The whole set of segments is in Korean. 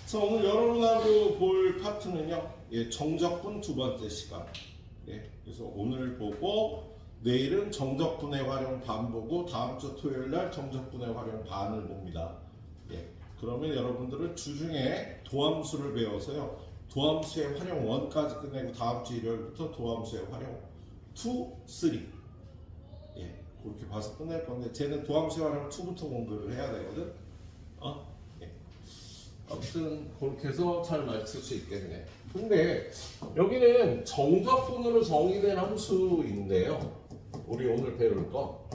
자, 오늘 여러분하고 볼 파트는요, 정적분 두 번째 시간. 그래서 오늘 보고 내일은 정적분의 활용 반 보고 다음 주 토요일 날 정적분의 활용 반을 봅니다. 그러면 여러분들은 주중에 도함수를 배워서요, 도함수의 활용 1까지 끝내고 다음 주 일요일부터 도함수의 활용 2, 3 그렇게 봐서 끝낼 건데, 쟤는 도함수의 활용 2부터 공부를 해야 되거든. 아무튼 그렇게 해서 잘 맞출 수 있겠네. 근데 여기는 정적분으로 정의된 함수인데요, 우리 오늘 배울 거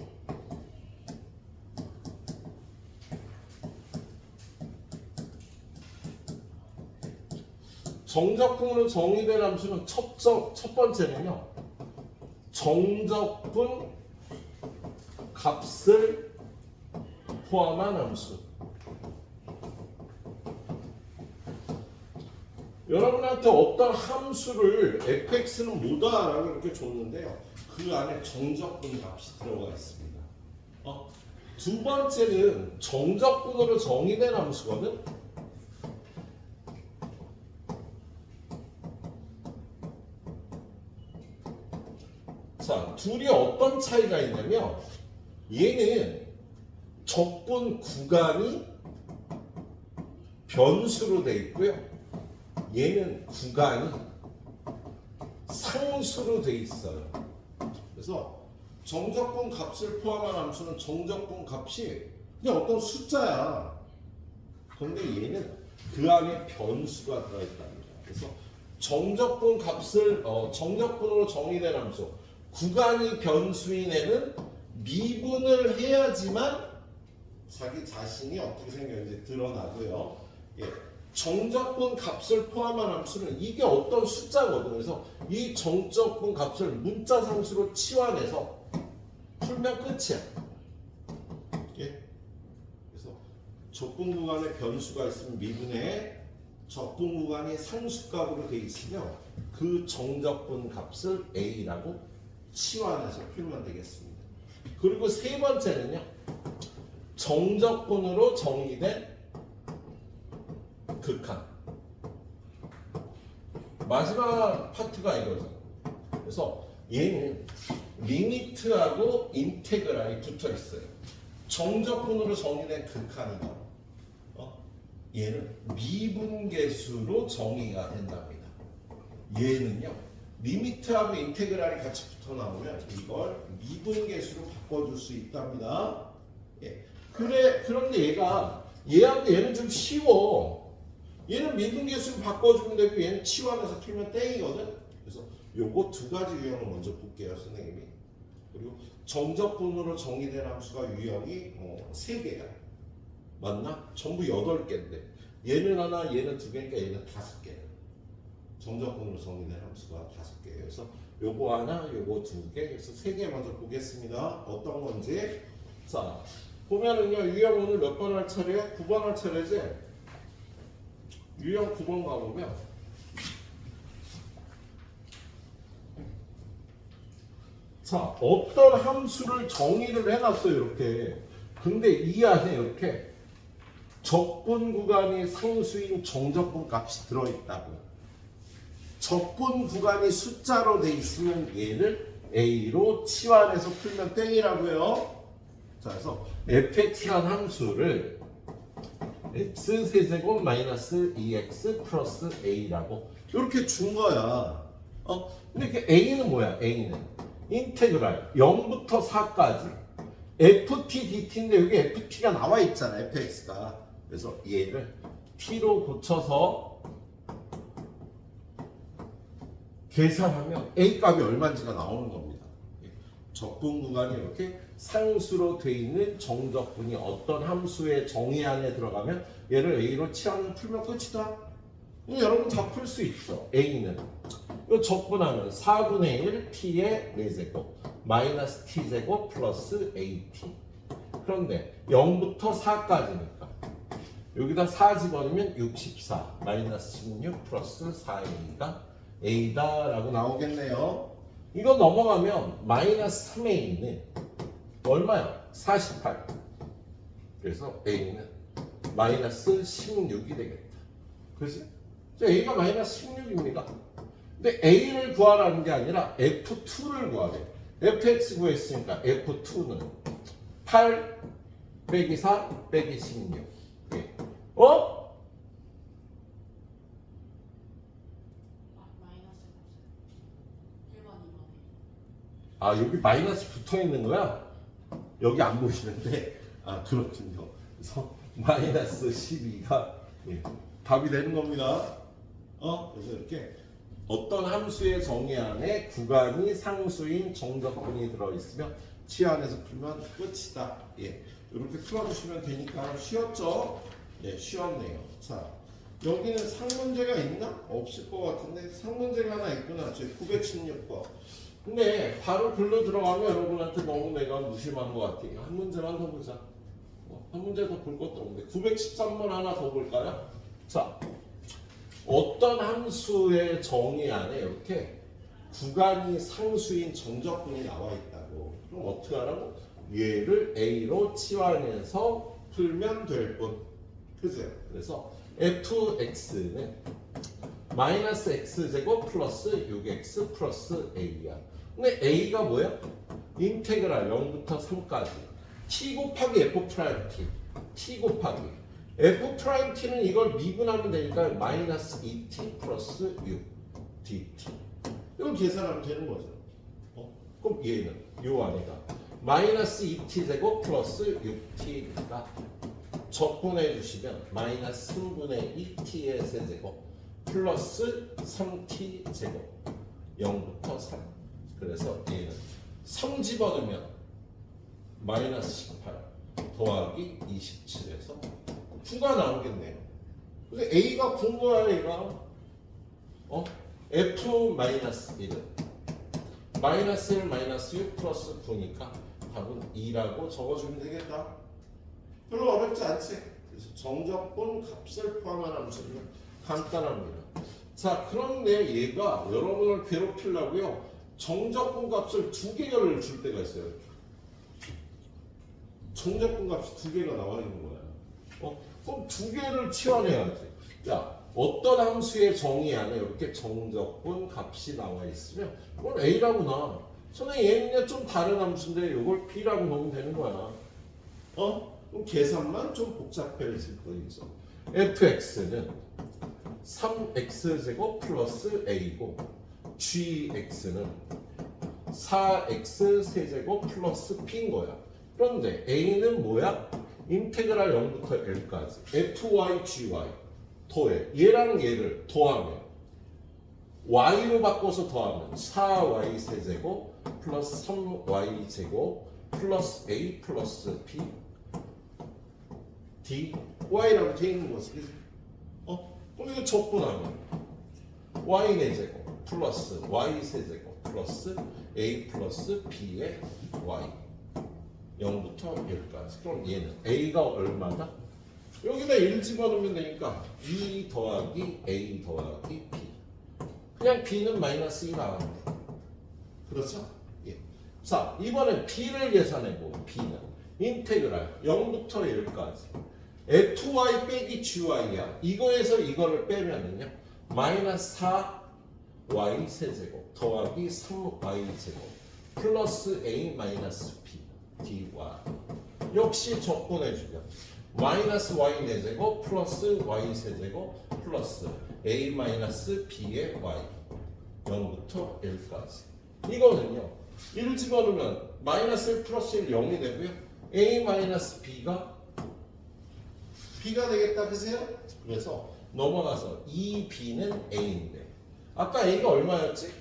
정적분으로 정의된 함수는 첫 번째는요, 정적분 값을 포함한 함수. 여러분한테 어떤 함수를 fx는 뭐다라고 이렇게 줬는데요, 그 안에 정적분 값이 들어가 있습니다. 두 번째는 정적분으로 정의된 함수거든. 자, 둘이 어떤 차이가 있냐면, 얘는 적분 구간이 변수로 돼 있고요, 얘는 구간이 상수로 돼 있어요. 그래서 정적분 값을 포함한 함수는 정적분 값이 그냥 어떤 숫자야. 그런데 얘는 그 안에 변수가 들어있답니다. 그래서 정적분 값을 정적분으로 정의된 함수, 구간이 변수인 애는 미분을 해야지만 자기 자신이 어떻게 생겼는지 드러나고요. 정적분 값을 포함한 함수는 이게 어떤 숫자거든요. 그래서 이 정적분 값을 문자 상수로 치환해서 풀면 끝이야. 그래서 적분 구간에 변수가 있으면 미분에, 적분 구간이 상수값으로 되어 있으면 그 정적분 값을 A라고 치환해서 풀면 되겠습니다. 그리고 세 번째는요, 정적분으로 정의된 극한. 마지막 파트가 이거죠. 그래서 얘는 리미트하고 인테그랄이 붙어 있어요. 정적분으로 정의된 극한이다. 얘는 미분계수로 정의가 된답니다. 얘는요, 리미트하고 인테그랄이 같이 붙어 나오면 이걸 미분계수로 바꿔줄 수 있답니다. 그런데 얘하고 얘는 좀 쉬워. 얘는 미분계수로 바꿔주면 되고 얘는 치환해서 풀면 땡이거든. 그래서 요거 두 가지 유형을 먼저 볼게요, 선생님이. 그리고 정적분으로 정의된 함수가 유형이 3개야. 맞나? 전부 8개인데 얘는 하나, 얘는 2개니까 얘는 5개야. 정적분으로 정의된 함수가 5개예요. 그래서 요거 하나, 요거 2개, 그래서 3개 먼저 보겠습니다. 어떤 건지. 자, 보면은요, 유형 오늘 몇 번 할 차례야? 9번 할 차례지? 유형 9번 가보면 자, 어떤 함수를 정의를 해놨어요, 이렇게. 근데 이 안에 이렇게 적분 구간이 상수인 정적분 값이 들어있다고. 적분 구간이 숫자로 돼 있으면 얘를 A로 치환해서 풀면 땡이라고요. 자, 그래서 fx란 함수를 x세제곱 마이너스 2x 플러스 a라고 이렇게 준 거야. 근데 그 a는 뭐야? a는 인테그랄 0부터 4까지 ft dt인데 여기 ft가 나와 있잖아, fx가. 그래서 얘를 t로 고쳐서 계산하면 a 값이 얼마인지가 나오는 겁니다. 적분 구간이 이렇게 상수로 돼 있는 정적분이 어떤 함수의 정의 안에 들어가면 얘를 A로 치환을 풀면 끝이다. 여러분 다 풀 수 있어. A는 이 적분하면 4분의 1 T의 4제곱 마이너스 T제곱 플러스 AT. 그런데 0부터 4까지니까 여기다 4 집어넣으면 64 마이너스 16 플러스 4A가 A다라고 나오겠네요. 이거 넘어가면 마이너스 3에 있는 얼마야? 48. 그래서 A는 마이너스 16이 되겠다. 그지? A가 마이너스 16입니다. 근데 A를 구하라는 게 아니라 F2를 구하래. fx 구했으니까 F2는 8 빼기 4 빼기 16. 예. 어? 마이너스 1번, 2번에. 아, 여기 마이너스 붙어 있는 거야? 여기 안 보이시는데, 아, 그렇군요. 그래서 마이너스 12가 예, 답이 되는 겁니다. 그래서 이렇게 어떤 함수의 정의 안에 구간이 상수인 정적분이 들어있으면 치안에서 풀면 끝이다. 예, 이렇게 풀어주시면 되니까 쉬웠죠? 예, 쉬웠네요. 자, 여기는 상문제가 있나? 없을 것 같은데 상문제가 하나 있구나. 저 916번. 근데 바로 글로 들어가면 여러분한테 너무 내가 무심한 것 같아요. 한 문제만 더 보자. 한 문제 더 볼 것도 없는데 913번 하나 더 볼까요? 자, 어떤 함수의 정의 안에 이렇게 구간이 상수인 정적분이 나와 있다고. 그럼 어떻게 하라고? 얘를 A로 치환해서 풀면 될 뿐. 그죠? 그래서 fx는 마이너스 x제곱 플러스 6x 플러스 a야. 근데 a가 뭐야? 인테그랄 0부터 3까지 t 곱하기 f 프라임 t, t 곱하기 f 프라임 t는 이걸 미분하면 되니까 마이너스 2t 플러스 6 dt. 이걸 계산하면 되는 거죠. 그럼 얘는 요 안에가 마이너스 2t 제곱 플러스 6t니까 적분해 주시면 마이너스 3분의 2t의 세제곱 플러스 3t 제곱 0부터 3. 그래서 얘는 3 집어넣으면 마이너스 18 더하기 27에서 9가 나오겠네요. 근데 A가 9인 거야, 얘가. F 마이너스 1은 마이너스 1 마이너스 6 플러스 9니까 답은 2라고 적어주면 되겠다. 별로 어렵지 않지? 그래서 정적분 값을 포함한 함수는 간단합니다. 자, 그런데 얘가 여러분을 괴롭히려고요. 정적분 값을 2개를 줄 때가 있어요. 정적분 값이 2개가 나와 있는 거야. 그럼 2개를 치환해야지. 자, 어떤 함수의 정의 안에 이렇게 정적분 값이 나와 있으면 그걸 A라고 놔. 선생님 얘는 좀 다른 함수인데 이걸 B라고 넣으면 되는 거야. 그럼 계산만 좀 복잡해질 거죠. fx는 3x제곱 플러스 a고 gx는 4x 세제곱 플러스 p인 거야. 그런데 a는 뭐야? 인테그랄 0부터 l까지 fy, gy 더해. 얘랑 얘를 더하면 y로 바꿔서 더하면 4y 세제곱 플러스 3y 제곱 플러스 a 플러스 p d y라고 돼 있는 거지. 그럼 이거 적분하면 y 4제곱 플러스 y 세제곱 플러스 a 플러스 b의 y 0부터 1까지. 그럼 얘는 a가 얼마다? 여기다 1 집어넣으면 되니까 2 더하기 a 더하기 b. 그냥 b는 마이너스 2가 그렇죠? 예. 자, 이번엔 b를 계산해보고 b는 인테그랄 0부터 1까지 fy 빼기 gy야. 이거에서 이거를 빼면은요 마이너스 4y 세제곱 더하기 3y 제곱 플러스 a 마이너스 b dy. 역시 적분해주면 마이너스 y 4제곱 플러스 y 세제곱 플러스 a 마이너스 b의 y 0부터 1까지. 이거는요 1 집어넣으면 마이너스 1 플러스 1 0이 되고요 a 마이너스 b가 되겠다. 그세요? 그래서 넘어가서 2b는 a인데 아까 a가 얼마였지?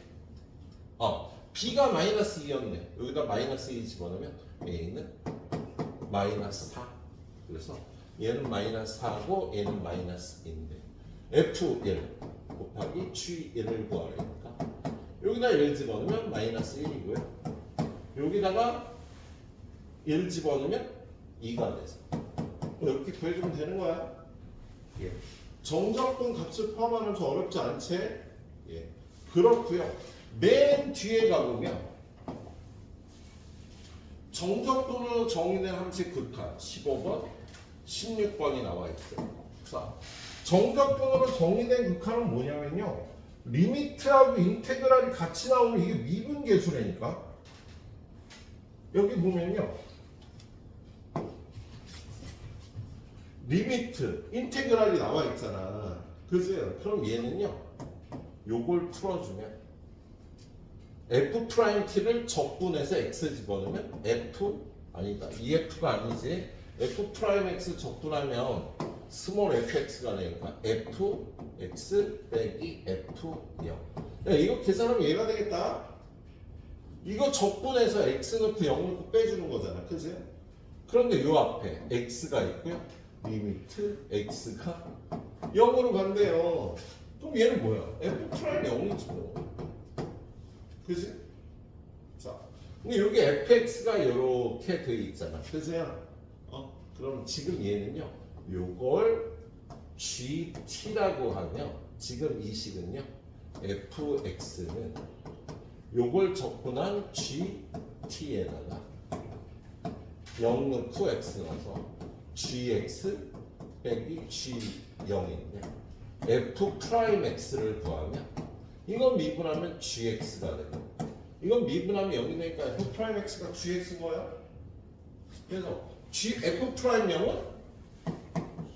b가 마이너스 2였네. 여기다 마이너스 2 집어넣으면 a는 마이너스 4. 그래서 얘는 마이너스 4고 얘는 마이너스 2인데 f1 곱하기 g1을 구하려니까 여기다 1 집어넣으면 마이너스 1이고요. 여기다가 1 집어넣으면 2가 돼서 이렇게 구해주면 되는 거야. 예. 정적분 값을 포함하면 좀 어렵지 않지? 예. 그렇고요. 맨 뒤에 가보면 정적분으로 정의된 함수의 극한 15번, 16번이 나와 있어요. 자, 정적분으로 정의된 극한은 뭐냐면요. 리미트하고 인테그랄이 같이 나오면 이게 미분계수라니까. 여기 보면요. 리미트, 인테그랄이 나와 있잖아. 그죠? 그럼 얘는요. 요걸 풀어주면 f't를 적분해서 x 집어넣으면 f 아니다. EF가 아니지. f'x 적분하면 스몰 fx가 되니까 fx 빼기 f0. 야, 이거 계산하면 얘가 되겠다. 이거 적분해서 x 넣고 0 넣고 빼주는 거잖아. 그지? 그런데 요 앞에 x가 있고요. 리미트 x가 0으로 간대요. 그럼 얘는 뭐야? f' 0이지 뭐. 그지? 자, 근데 여기 fx가 이렇게 돼 있잖아. 그지야? 그럼 지금 얘는요. 요걸 gt라고 하면 지금 이 식은요. fx는 요걸 적분한 gt에다가 0 넣고 x 넣어서 gx 빼기 g0인데 f'x를 구하면 이건 미분하면 gx가 되고 이건 미분하면 0이 되니까 f'x가 gx인 거야. 그래서 f'0은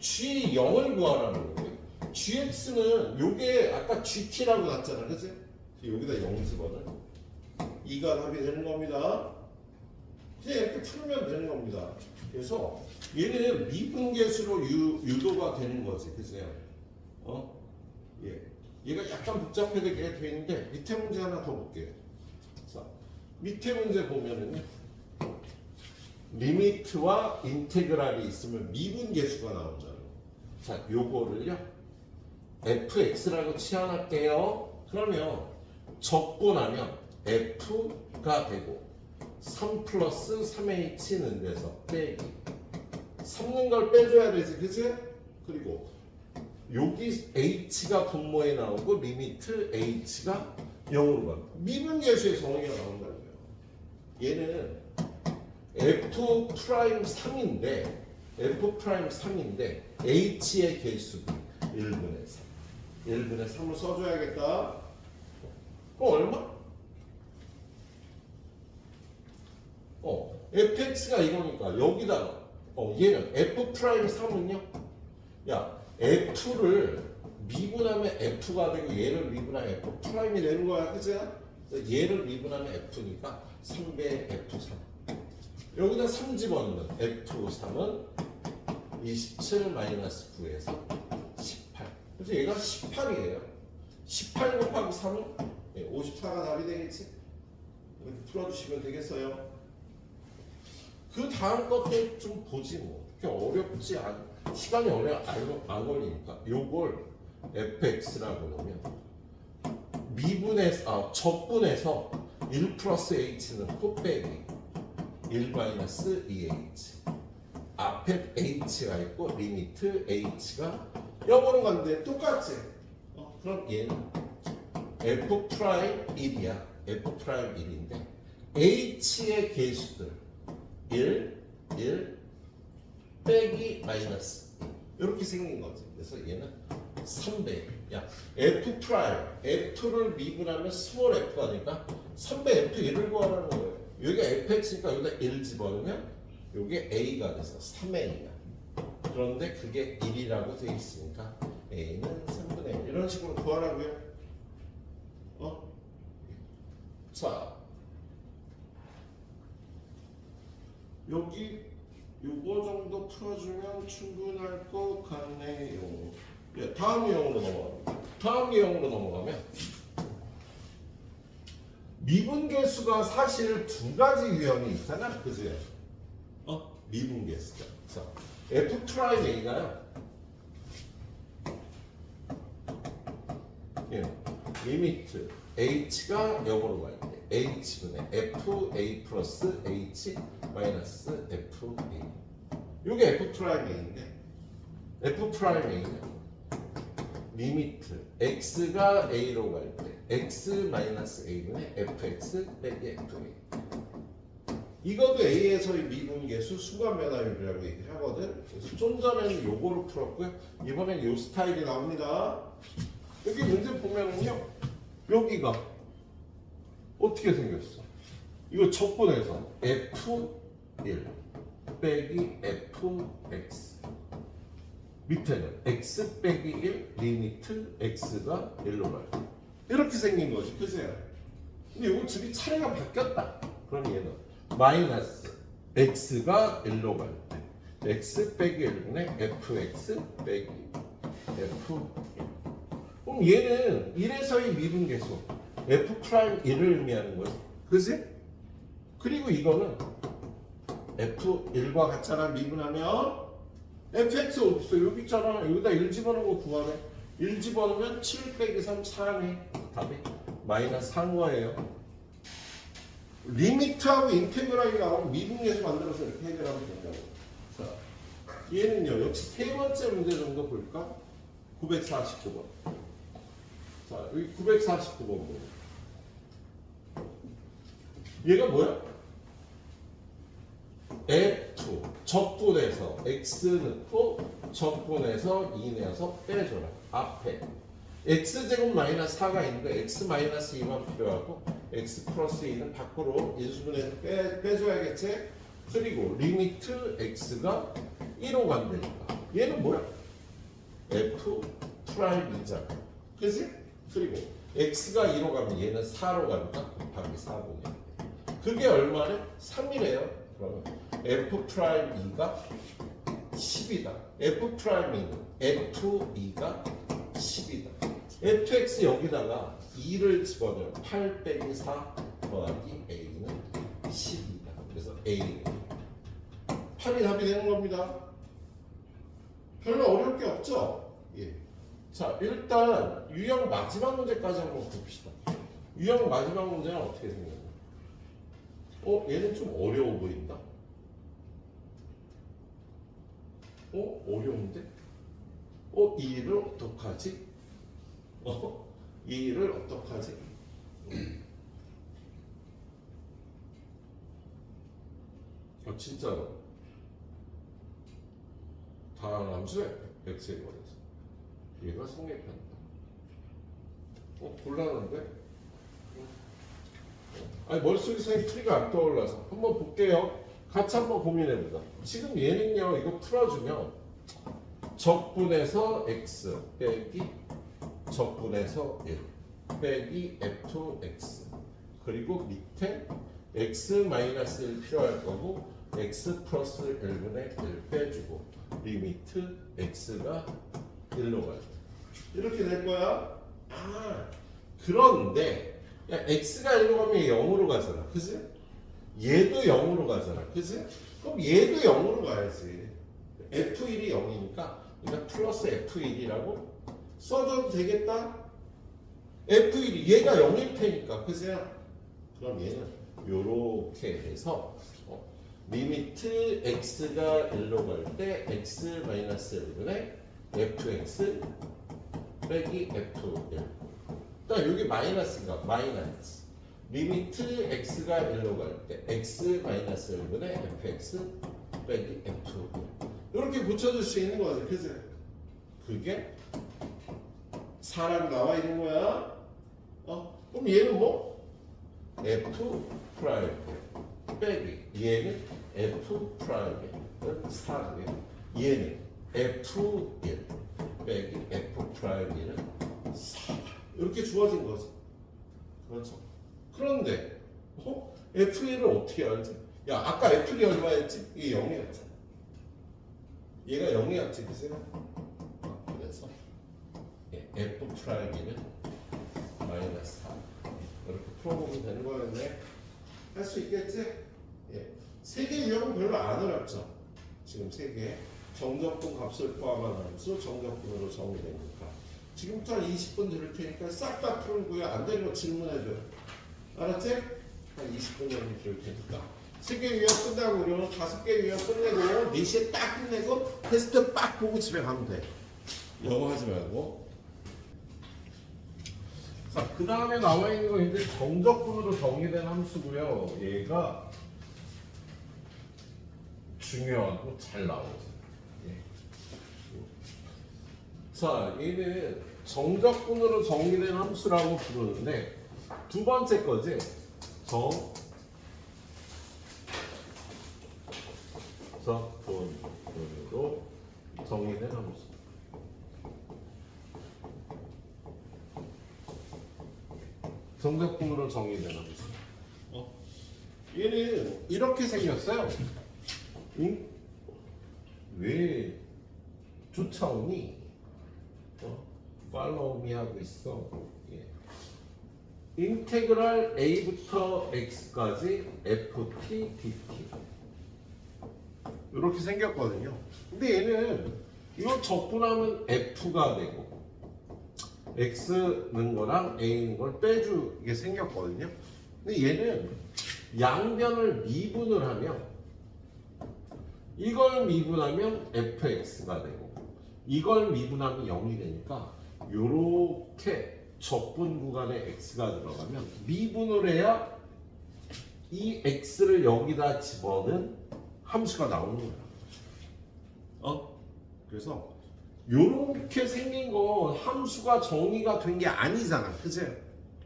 g0을 구하라는 거예요. gx는 요게 아까 gt라고 났잖아. 그치? 여기다 0 집어넣으면 2가 답이 되는 겁니다. 그냥 이렇게 풀면 되는 겁니다. 그래서 얘는 미분계수로 유도가 되는 거지. 그죠? 예. 얘가 약간 복잡하게 돼 있는데 밑에 문제 하나 더 볼게요. 자, 밑에 문제 보면은요. 리미트와 인테그랄이 있으면 미분계수가 나오잖아요. 자, 요거를요. fx라고 치환할게요. 그러면 적분하면 f가 되고 3 플러스 3h는 돼서 빼기 3는 걸 빼줘야 되지. 그치? 그리고 여기 h가 분모에 나오고 리미트 h가 0으로 가고 미분계수의 정의가 나온다는 거예요. 얘는 f'3인데 f'3인데 h의 개수비 1분의 3 1분의 3을 써줘야겠다. 얼마? fx가 이거니까 여기다가 얘는 f'3은요. 야, f를 미분하면 f가 되고 얘를 미분하면 f'이 되는 거야. 그치? 얘를 미분하면 f니까 3배 f3 여기다 3 집어넣으면 f3은 27 마이너스 9에서 18 그래서 얘가 18이에요. 18 곱하기 3은 54가 답이 되겠지? 이렇게 풀어주시면 되겠어요. 그 다음 것도 좀 보지 뭐. 그렇게 어렵지 않, 시간이 오래 안 걸리니까 요걸 fx라고 놓으면 적분해서 1 플러스 h는 곱빼기 1 마이너스 2h 앞에 h가 있고 리미트 h가 0으로 간대. 똑같지? 그럼 얘는 f'1이야. f'1인데 h의 개수들 1, 1 빼기 마이너스 이렇게 생긴 거지. 그래서 얘는 3배. 야, f'를 미분하면 스몰 f가 되니까 3배 f1을 구하라는 거예요. 여기가 fx니까 여기다 1 집어넣으면 이게 a가 돼서 3a야. 그런데 그게 1이라고 되어 있으니까 a는 3분의 1 이런 식으로 구하라고요. 자, 여기 요거 정도 풀어주면 충분할 것 같네요. 예, 다음 유형으로 넘어갑니다. 다음 유형으로 넘어가면 미분계수가 사실 두 가지 유형이 있잖아. 그지? 미분계수가. 자, f'a가요. 예, 리미트 h가 0으로 갈 때 h분의 fa 플러스 h 마이너스 fa 요게 f'a인데 f'a는 리미트 x가 a로 갈 때 x 마이너스 a분의 fx 빼기 fa 이것도 A에서의 미분계수 수관변화율이라고 얘기를 하거든. 그래서 좀 전에는 요거를 풀었고요. 이번엔 요 스타일이 나옵니다. 여기 문제 보면은요. 여기가 어떻게 생겼어? 이거 적분해서 F1 빼기 Fx 밑에는 x 빼기 1 리미트 x가 1로 가요. 이렇게 생긴 거지. 그세요? 근데 이거 둘이 차례가 바뀌었다. 그럼 얘는 마이너스 x가 1로 갈 때 x 빼기 1분의 fx 빼기 f1. 그럼 얘는 1에서의 미분계수 f'1을 의미하는 거지. 그지? 그리고 이거는 f1과 같잖아. 미분하면 fx 없어. 여기 있잖아. 여기다 1 집어넣은 거 구하래. 1 집어넣으면 7 빼기 3 4네. 답이 마이너스 4인 거예요. 리미트하고 인테그랄이 나오면 미분계수 만들어서 이렇게 해결하면 된다고. 자, 얘는요. 역시 세 번째 문제 정도 볼까? 949번. 자, 여기 949번 보고. 얘가 뭐야? F 적분해서 x 넣고 적분해서 2 내어서 빼줘라. 앞에 x제곱 마이너스 4가 있는데 x 마이너스 2만 필요하고 x 플러스 2는 밖으로 인수분해서 빼줘야겠지? 그리고 리미트 x가 1로 간다니까. 얘는 뭐야? f 프라임 2잖아. 그치? 그리고 x가 2로 가면 얘는 4로 가니까 곱하기 4분의 그게 얼마래? 3이래요. 그러면 f 프라임 2가 10이다. f 프라임 2는 f2가 10이다. fx 여기다가 2를 집어넣으면 8 빼기 4 더하기 a는 10이다. 그래서 a는 8이 답이 되는 겁니다. 별로 어려울 게 없죠? 예. 자, 일단 유형 마지막 문제까지 한번 봅시다. 유형 마지막 문제는 어떻게 생겼나? 얘는 좀 어려워 보인다. 어려운데? 이 일을 어떡하지? 이 일을 어떡하지? 진짜로. 다함수에 x제곱에서 얘가 성립한다. 곤란한데? 아니 머릿속에 풀이가 안 떠올라서 한번 볼게요. 같이 한번 고민해보자. 지금 얘는요, 이거 풀어주면 적분해서 x 빼기 적분해서 1 빼기 fx 그리고 밑에 x-1 필요할 거고 x 플러스 1분의 1 빼주고 리미트 x가 1로 갈 때 이렇게 될 거야. 그런데 야, x가 1로 가면 0으로 가잖아. 그지? 얘도 0으로 가잖아. 그지? 그럼 얘도 0으로 가야지. f1이 0이니까 그러니까 플러스 f1이라고 써줘도 되겠다? f1이 얘가 0일 테니까. 그지? 그럼 얘는 요렇게 해서 리미트 x가 1로 갈 때 x-1분의 fx 빼기 f1 일단 여기 마이너스인가? 마이너스 리미트 x가 1로 갈 때 x-1분의 fx 빼기 f1 이렇게 붙여줄 수 있는 거지. 그치? 그게 4랑 나와 있는 거야. 그럼 얘는 뭐? f 프라임 빼기 얘는 f 프라임은 4고요. 얘는 f1 빼기 f 프라임은 4 이렇게 주어진 거지. 그렇죠. 그런데 f1을 어떻게 알지? 야, 아까 f1이 얼마였지? 이게 0이었잖아. 얘가 0이었지, 그치? 그래서 f 프라임은 마이너스 4 이렇게 풀어보면 되는 거였네. 할 수 있겠지? 세 개 유형은 별로 안 어렵죠. 지금 세 개 정적분 값을 포함한 함수 정적분으로 정의되니까 지금부터 한 20분 들을 테니까 싹 다 풀고요. 안 되는 거 질문해줘요. 알았지? 한 20분 정도 들을 테니까 3개 유형 끝나고 그러면 5개 유형 끝내고 4시에 딱 끝내고 테스트 빡 보고 집에 가면 돼. 영어 하지 말고. 자, 그 다음에 나와 있는 건 이제 정적분으로 정의된 함수고요. 얘가 중요하고 잘 나오죠. 예. 자, 얘는 정적분으로 정의된 함수라고 부르는데 두 번째 거지. 정적분으로 정의된 함수. 정적분으로 정의된 함수. 얘는 이렇게 생겼어요. 왜 쫓아오니? 팔로우 미 하고 있어. 예. 인테그랄 a부터 x까지 ft dt 이렇게 생겼거든요. 근데 얘는 이거 적분하면 f가 되고 x는 거랑 a는 걸 빼주게 생겼거든요. 근데 얘는 양변을 미분을 하면 이걸 미분하면 fx가 되고 이걸 미분하면 0이 되니까 요렇게 적분 구간에 x가 들어가면 미분을 해야 이 x를 여기다 집어넣은 함수가 나오는 거야. 그래서 요렇게 생긴 건 함수가 정의가 된 게 아니잖아. 그치?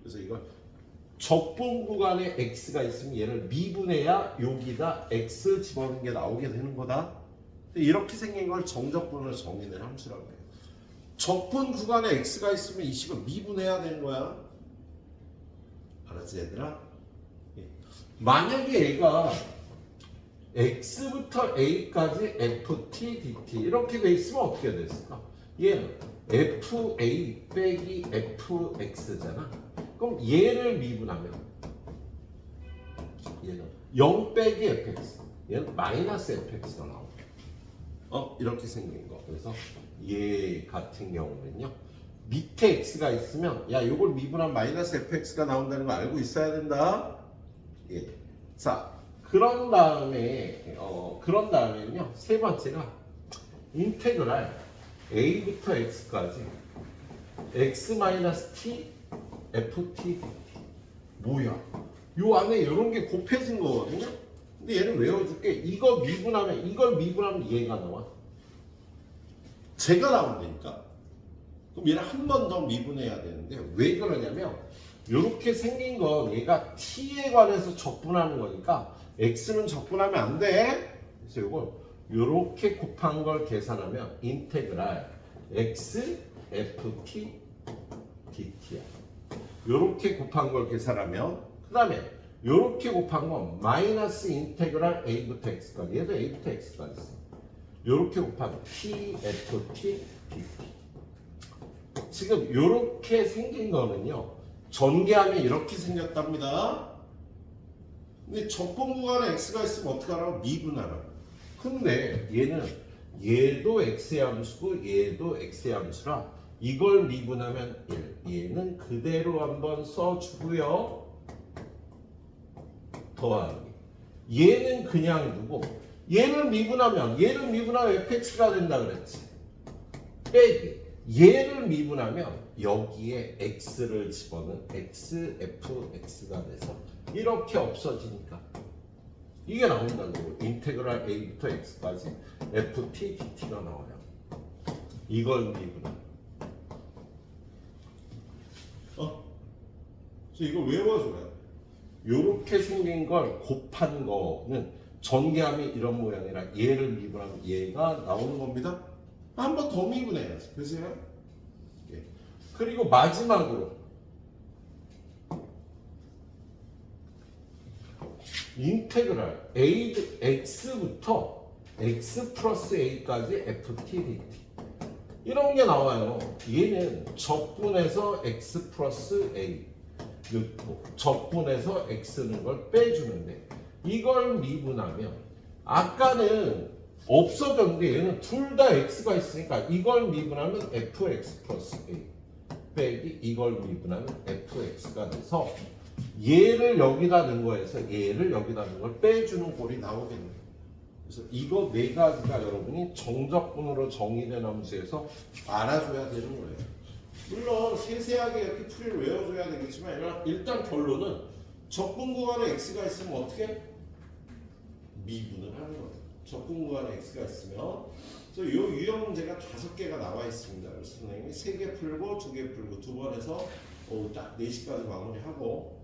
그래서 이걸 적분 구간에 x가 있으면 얘를 미분해야 여기다 x 집어넣은 게 나오게 되는 거다. 이렇게 생긴 걸 정적분으로 정의된 함수라고 해요. 적분 구간에 x가 있으면 이 식을 미분해야 되는 거야. 알았지 얘들아? 예. 만약에 얘가 x부터 a까지 ft dt 이렇게 돼 있으면 어떻게 됐을까? 얘는 fa 빼기 fx잖아. 그럼 얘를 미분하면 얘는 0 빼기 fx 얘는 마이너스 fx가 나오고 이렇게 생긴 거. 그래서 얘 같은 경우는요 밑에 x가 있으면 야 요걸 미분하면 마이너스 fx가 나온다는 거 알고 있어야 된다. 예. 자 그런 다음에는요 세 번째가 인테그랄 a부터 x까지 x 마이너스 t ft dt 뭐야? 요 안에 이런 게 곱해진 거거든요. 근데 얘는 외워줄게. 이걸 미분하면 얘가 나와. 제가 나온다니까. 그럼 얘를 한 번 더 미분해야 되는데 왜 그러냐면 이렇게 생긴 건 얘가 t에 관해서 적분하는 거니까 x는 적분하면 안 돼. 그래서 이걸 이렇게 곱한 걸 계산하면 인테그랄 x ft dt야. 이렇게 곱한 걸 계산하면 그 다음에 이렇게 곱한 건 마이너스 인테그랄 a부터 x까지 얘도 a부터 x까지 있어. 이렇게 곱하면 t ft dt 지금 이렇게 생긴 거는요 전개하면 이렇게 생겼답니다. 근데 적분 구간에 x가 있으면 어떻게 하라고? 미분하라고. 근데 얘도 x의 함수고 얘도 x의 함수라 이걸 미분하면 1. 얘는 그대로 한번 써주고요. 더하기. 얘는 그냥 두고 얘를 미분하면 fx가 된다 그랬지. 빼기. 얘를 미분하면 여기에 x를 집어넣은 x, f, x가 돼서 이렇게 없어지니까 이게 나온다고. 인테그랄 a부터 x까지 ft dt가 나와요. 이걸 미분하면. 이걸 외워줘요. 요렇게 생긴 걸 곱한 거는 전개하면 이런 모양이라 얘를 미분하면 얘가 나오는 겁니다. 한 번 더 미분해야지. 그죠? 예. 그리고 마지막으로 인테그랄 x부터 x 플러스 a까지 ft dt 이런 게 나와요. 얘는 적분해서 x 플러스 a 적분해서 x는 걸 빼주는데 이걸 미분하면 아까는 없어졌는데 얘는 둘 다 x가 있으니까 이걸 미분하면 fx 플러스 a 빼기 이걸 미분하면 fx가 돼서 얘를 여기다 넣은 거에서 얘를 여기다 넣은 걸 빼주는 꼴이 나오겠네요. 그래서 이거 네 가지가 여러분이 정적분으로 정의된 함수에서 알아줘야 되는 거예요. 물론 세세하게 이렇게 풀이를 외워줘야 되겠지만 일단 결론은 적분 구간에 x가 있으면 어떻게? 미분을 하는 거예요. 적분 구간에 x가 있으면 그래서 이 유형 문제가 5개가 나와 있습니다. 그래서 선생님이 3개 풀고 2개 풀고 2번 해서 딱 4시까지 마무리하고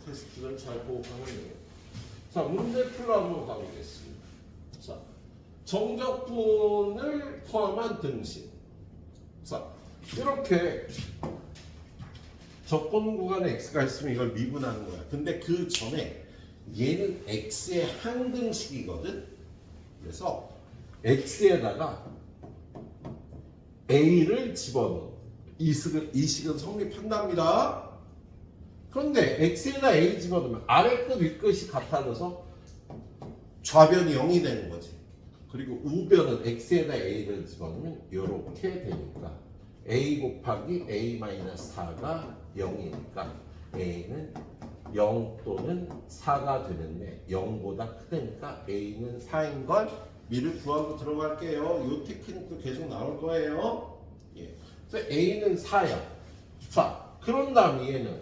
테스트를 잘 보고 가면 돼요. 자, 문제 풀러 한번 가보겠습니다. 자, 정적분을 포함한 등식. 자, 이렇게 적분 구간에 x가 있으면 이걸 미분하는 거야. 근데 그 전에 얘는 x의 항등식이거든. 그래서 x에다가 a를 집어넣어. 이 식은 성립한답니다. 그런데 x에다 a 집어넣으면 아래 끝 윗끝이 같아져서 좌변이 0이 되는 거지. 그리고 우변은 x에다 a를 집어넣으면 이렇게 되니까 a 곱하기 a-4가 0이니까 a는 0 또는 4가 되는데 0보다 크다니까 a는 4인 걸 미리 구하고 들어갈게요. 이 테크닉도 계속 나올 거예요. 예. 그래서 a는 4야. 자, 그런 다음 얘는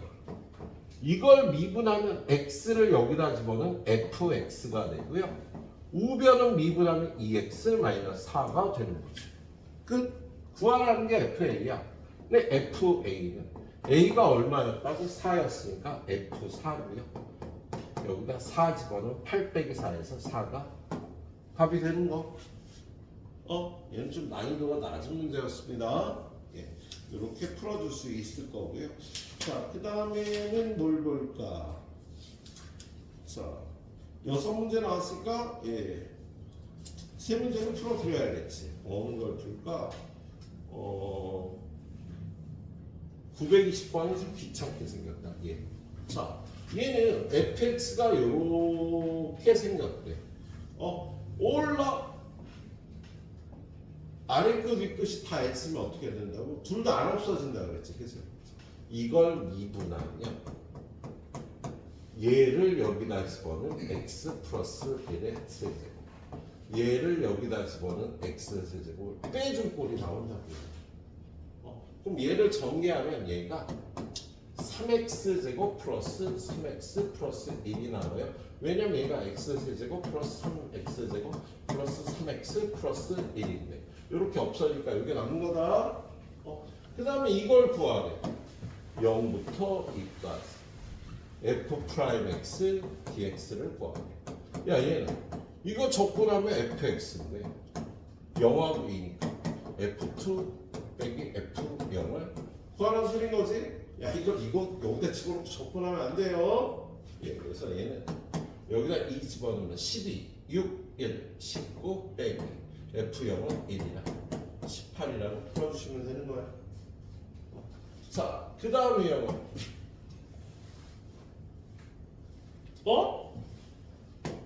이걸 미분하면 x를 여기다 집어넣으면 fx가 되고요. 우변은 미분하면 2x-4가 되는 거죠. 끝. 구하라는 게 fa야. 근데 fa는 a가 얼마였다고? 4였으니까 f4고요. 여기다 4 집어넣으면 8 빼기 4에서 4가 답이 되는 거. 얘는 좀 난이도가 낮은 문제였습니다. 예, 이렇게 풀어줄 수 있을 거고요. 자, 그 다음에는 뭘 볼까? 자, 6문제 나왔으니까 예, 3문제는 풀어드려야겠지. 어느 걸 풀까? 920번이 좀 귀찮게 생겼다. 예. 자, 얘는 fx가 이렇게 생겼대. 올라 아래 끝 윗끝이 다 x면 어떻게 된다고? 둘 다 안 없어진다 그랬지, 그죠? 이걸 미분하면 얘를 여기다 집어넣은 x 플러스 1의 세제곱, 얘를 여기다 집어넣은 x 세제곱을 빼준 꼴이 나온다고요. 그럼 얘를 전개하면 얘가 3x제곱 플러스 3x 플러스 1이 나와요. 왜냐면 얘가 x세제곱 플러스 3x제곱 플러스 3x 플러스 1인데 이렇게 없어지니까 이게 남는 거다. 그 다음에 이걸 구하래. 0부터 2까지 f 프라임 x dx를 구하래. 야, 얘는 이거 적분하면 fx인데 0하고 2니까 f2 빼기 f0을 구하라는 소린 거지. 야, 이거 여기다 집어넣고 적분하면 안 돼요. 예, 그래서 얘는 여기다 2 집어넣으면 12, 6, 1, 19 빼기 f0은 1이라 18이라고 풀어주시면 되는 거야. 자, 그 다음에 영어.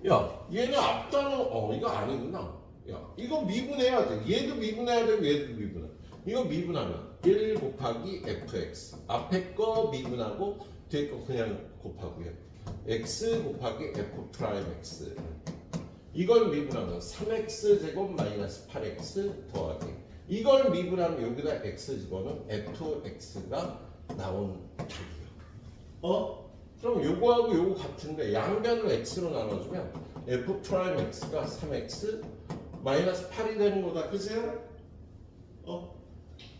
야, 얘는 앞단어 이거 아니구나. 야, 이거 미분해야 돼. 얘도 미분해야 되고 얘도 미분해. 이거 미분하면 1 곱하기 fx 앞에 거 미분하고 뒤에 거 그냥 곱하고요. x 곱하기 f 프라임 x 이걸 미분하면 3x 제곱 마이너스 8x 더하기 이걸 미분하면 여기다 x 집어넣으면 fx가 나온 답이요. 그럼 요거하고 요거 같은데 양변을 x로 나눠주면 f 프라임 x가 3x 마이너스 8이 되는 거다. 그죠?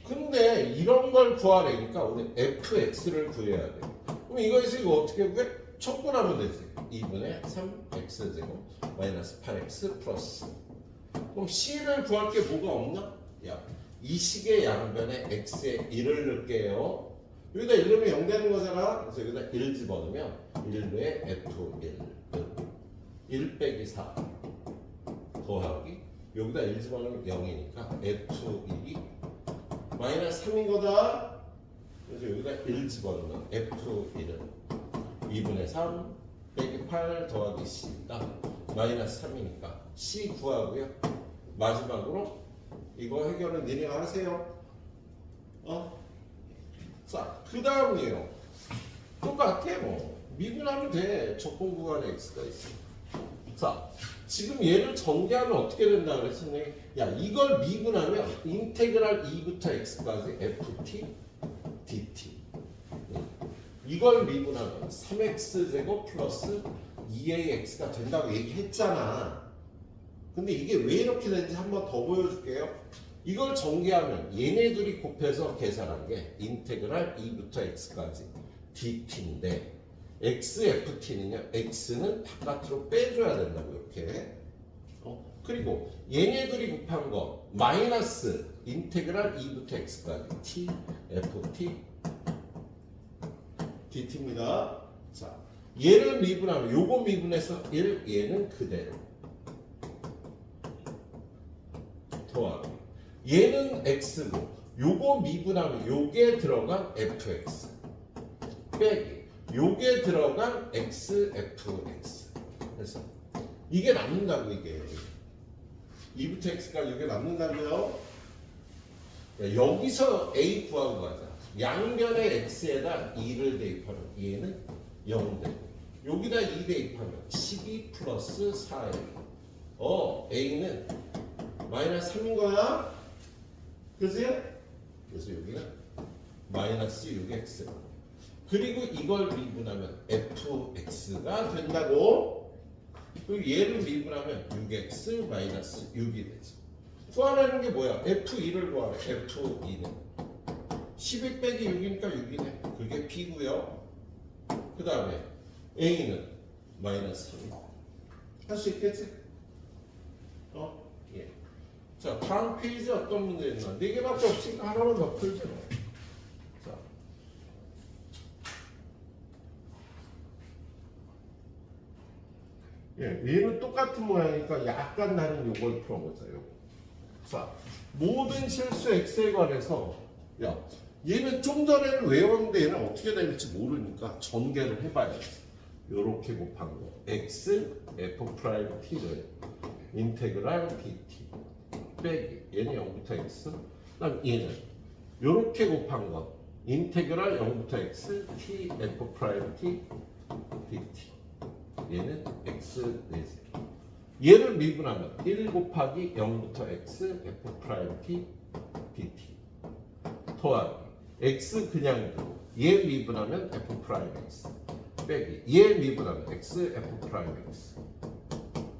근데 이런 걸 구하려니까 우리 fx를 구해야 돼. 그럼 이거에서 이거 어떻게 구해? 척분하면 되지. 2분의 3x제곱 마이너스 8x 플러스. 그럼 c를 구할 게 뭐가 없나? 야, 이 식의 양변에 x에 1을 넣을게요. 여기다 1 넣으면 0 되는 거잖아. 그래서 여기다 1 집어넣으면 1의 f1 1 빼기 4 더하기 여기다 1 집어넣으면 0이니까 f1이 마이너스 3인 거다. 그래서 여기다 1 집어넣으면 f1은 2분의 3 빼기 8 더하기 c가 마이너스 3이니까 c 구하고요. 마지막으로 이거 해결은 니네가 하세요. 자, 그 다음이에요. 똑같아 뭐. 미분하면 돼. 적분 구간에 x가 있어. 자, 지금 얘를 전개하면 어떻게 된다 그랬었니? 야, 이걸 미분하면 인테그랄 2부터 x까지 ft dt 이걸 미분하면 3x제곱 플러스 2ax가 된다고 얘기했잖아. 근데 이게 왜 이렇게 되는지 한번 더 보여줄게요. 이걸 전개하면 얘네 둘이 곱해서 계산한 게 인테그랄 2부터 x까지 dt인데 xft는요. x는 바깥으로 빼줘야 된다고 이렇게. 그리고 얘네들이 곱한 거 마이너스 인테그랄 2부터 x까지 t ft dt입니다. 자, 얘를 미분하면 요거 미분해서 1 얘는 그대로 더하기 얘는 x고 요거 미분하면 요게 들어간 fx 빼기 요게 들어간 xfx 그래서 이게 남는다고 이게 2부터 x까지 이게 남는다고요. 여기서 a 구하고 가자. 양변의 x에다 2를 대입하면 얘는 0 되고 여기다 2 대입하면 12 플러스 4a a는 마이너스 3인 거야. 그지? 그래서 여기는 마이너스 6x 그리고 이걸 미분하면 fx가 된다고. 그리고 얘를 미분하면 6x 마이너스 6이 되죠. 구하라는 게 뭐야? f2를 구하래. f2는 12 빼기 6이니까 6이네. 그게 b고요. 그 다음에 a는 마이너스 3. 할 수 있겠지? 예. 자, 다음 페이지 어떤 문제 있나? 4개밖에 없으니까 하나만 더 풀죠. 자. 예, 얘는 똑같은 모양이니까 약간 다른 요걸 풀어보자. 요거. 자, 모든 실수 x에 관해서 야, 얘는 좀 전에는 외웠는데 얘는 어떻게 될지 모르니까 전개를 해봐야지. 요렇게 곱한 거 x f 프라임 t를 인테그랄 dt 빼기 얘는 0부터 x 그다음 얘는 요렇게 곱한 거 인테그랄 0부터 x t f 프라임 t dt 얘는 x 내지 얘를 미분하면 1 곱하기 0부터 x f 프라임 t dt 더하기 x 그냥 두고 얘 미분하면 f 프라임 x 빼기 얘 미분하면 x f 프라임 x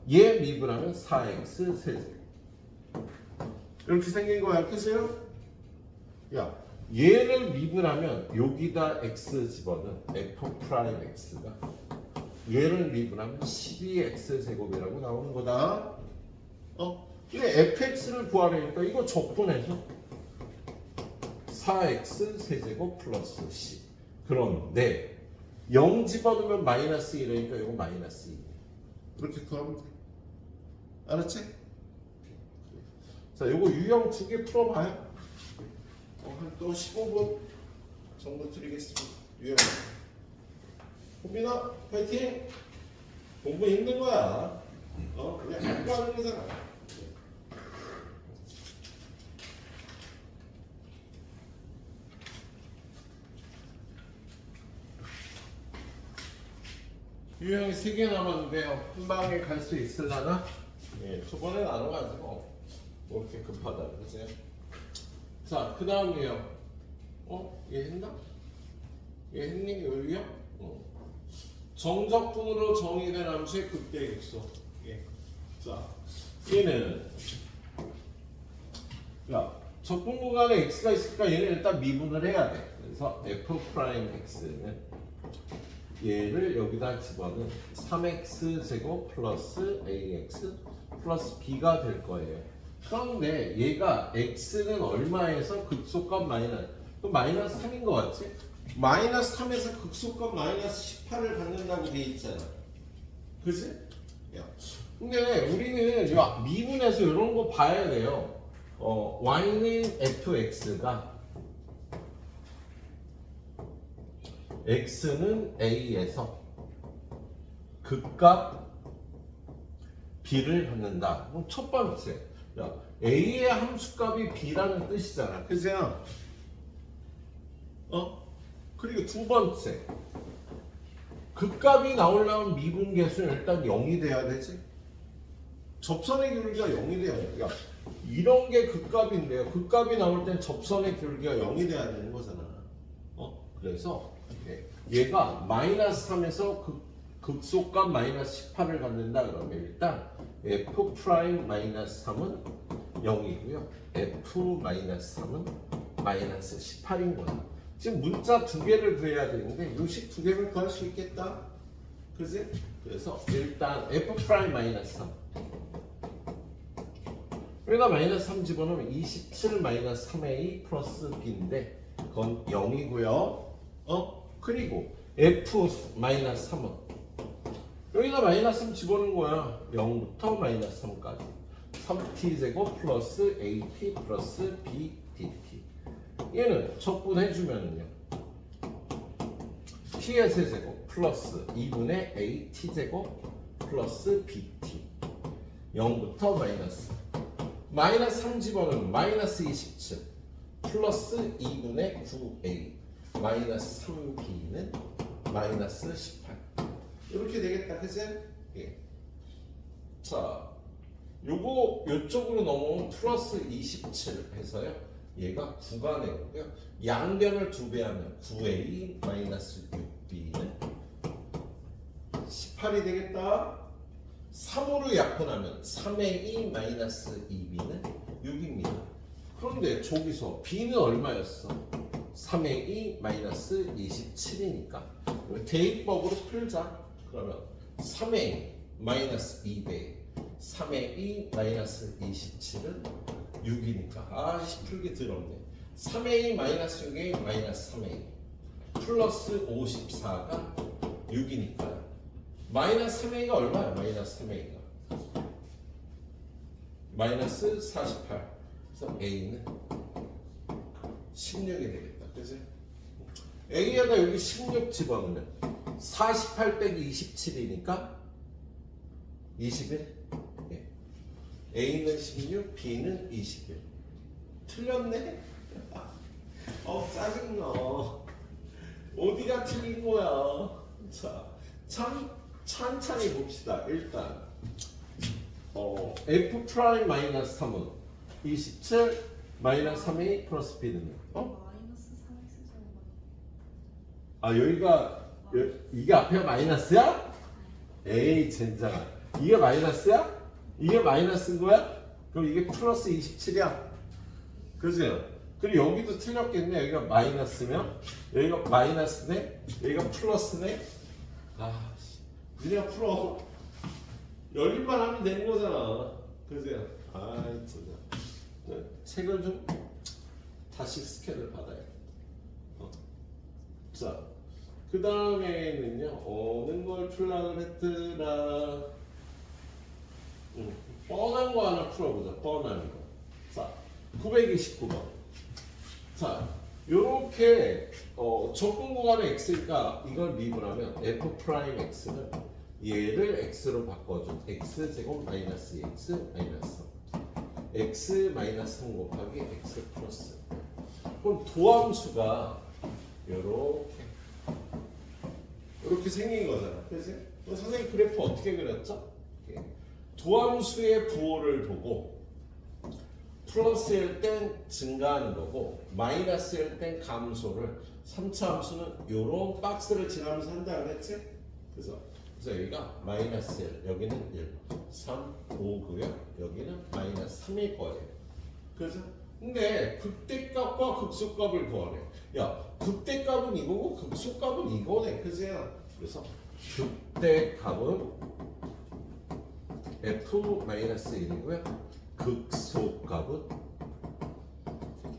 얘 미분하면 4x 세제곱 이렇게 생긴 거야. 그죠? 야, 얘를 미분하면 여기다 x 집어넣은 f 프라임 x가 얘를 미분하면 12x 제곱이라고 나오는 거다. 근데 fx를 구하려니까 이거 적분해서 4x 세제곱 플러스 10. 그런데 0 집어넣으면 마이너스 1이니까 이거 마이너스 2. 이렇게 구하면 돼. 알았지? 자, 요거 유형 2개 풀어봐요. 또 15분 정도 드리겠습니다. 유형. 호빈아, 파이팅! 공부 힘든 거야. 그냥 안 가는 거잖아. 유형이 3개 남았는데요. 한 방에 갈 수 있으려나? 예, 초반에 나눠가지고 뭐 이렇게 급하다, 그치? 자, 그 다음이요. 얘 했나? 얘 했니? 여기요? 정적분으로 정의된 함수의 극대격소. 예. 자, 얘는 야, 적분 구간에 x가 있으니까 얘는 일단 미분을 해야 돼. 그래서 f 프라임 x는 얘를 여기다 집어넣은 3x 제곱 플러스 ax 플러스 b가 될 거예요. 그런데 얘가 x는 얼마에서 극소값 마이너스 3인 거 같지? 마이너스 3에서 극소값 마이너스 18을 갖는다고 돼 있잖아. 그지? 야. 근데 우리는 야, 미분에서 이런 거 봐야 돼요. y는 fx가 x는 a에서 극값 b를 갖는다. 그럼 첫 번째, 야, a의 함수값이 b라는 뜻이잖아. 그죠? 그리고 두 번째, 극값이 나오려면 미분계수는 일단 0이 돼야 되지. 접선의 기울기가 0이 돼야 돼. 그러니까 이런 게 극값인데요. 극값이 나올 땐 접선의 기울기가 0이 돼야 되는 거잖아. 그래서 얘가 마이너스 3에서 극소값 마이너스 18을 갖는다 그러면 일단 f 프라임 마이너스 3은 0이고요. f 마이너스 3은 마이너스 18인 거야. 지금 문자 두 개를 구해야 되는데 요식 두 개를 구할 수 있겠다. 그지? 그래서 일단 f 프라임 마이너스 3. 여기다 마이너스 3 집어넣으면 27 마이너스 3a 플러스 b인데 그건 0이고요. 그리고 f 마이너스 3은 여기다 마이너스 3 집어넣은 거야. 0부터 마이너스 3까지 3t 제곱 플러스 at 플러스 b dt. 얘는 적분해주면은요 t의 세제곱 플러스 2분의 a t제곱 플러스 bt 0부터 마이너스 3 집어넣으면 마이너스 27 플러스 2분의 9a 마이너스 3b는 마이너스 18 이렇게 되겠다. 그치? 예. 자 요거 요쪽으로 넘어오면 플러스 27 해서요 얘가 9가 되고요. 양변을 2배 하면 9a 마이너스 6b는 18이 되겠다. 3으로 약분하면 3a 마이너스 2b는 6입니다. 그런데 저기서 b는 얼마였어? 3a 마이너스 27이니까 대입법으로 풀자. 그러면 3a 마이너스 2배 3a 마이너스 27은 6이니까 아씨 풀기 더럽네. 3a 마이너스 6a 마이너스 3a 플러스 54가 6이니까 마이너스 3a가 얼마야? 마이너스 3a가 마이너스 48. 그래서 a는 16이 되겠다. 그치? a에다 여기 16 집어넣으면 48 빼기 27이니까 21. 예. a는 16, b는 21. 틀렸네? 짜증나. 어디가 틀린 거야? 자, 찬찬히 봅시다. 일단 f 프라임 마이너스 3은 27 마이너스 3a 플러스 b는 마이너스 3x 제곱. 여기가 이게 앞에가 마이너스야? 에이 젠장아. 이게 마이너스야? 이게 마이너스인 거야? 그럼 이게 플러스 27이야. 그죠? 그리고 여기도 틀렸겠네. 여기가 마이너스면 여기가 마이너스네. 여기가 플러스네. 그냥 풀어. 열림만 하면 되는 거잖아. 그죠? 진짜. 책을 좀 다시 스캔을 받아야겠다. 자, 그 다음에는요, 어느 걸 풀려고 했더라. 뻔한 거 하나 풀어보자. 뻔한 거. 자, 929번. 자, 요렇게 적분 구간의 x니까 이걸 미분하면 f 프라임 x는 얘를 x로 바꿔준 x 제곱 마이너스 x 마이너스 3 x 마이너스 3 곱하기 x 플러스. 그럼 도함수가 요렇게 생긴 거잖아. 그치? 선생님 그래프 어떻게 그렸죠? 도함수의 부호를 보고 플러스일 땐 증가하는 거고 마이너스일 땐 감소를 3차 함수는 요런 박스를 지나면서 한다 그랬지? 그래서 여기가 마이너스 1, 여기는 1, 3, 5고요. 여기는 마이너스 3일 거예요. 그래서 근데 극대값과 극소값을 구하래. 야, 극대값은 이거고 극소값은 이거네. 그지? 그래서 극대값은 f-1이고요. 극소값은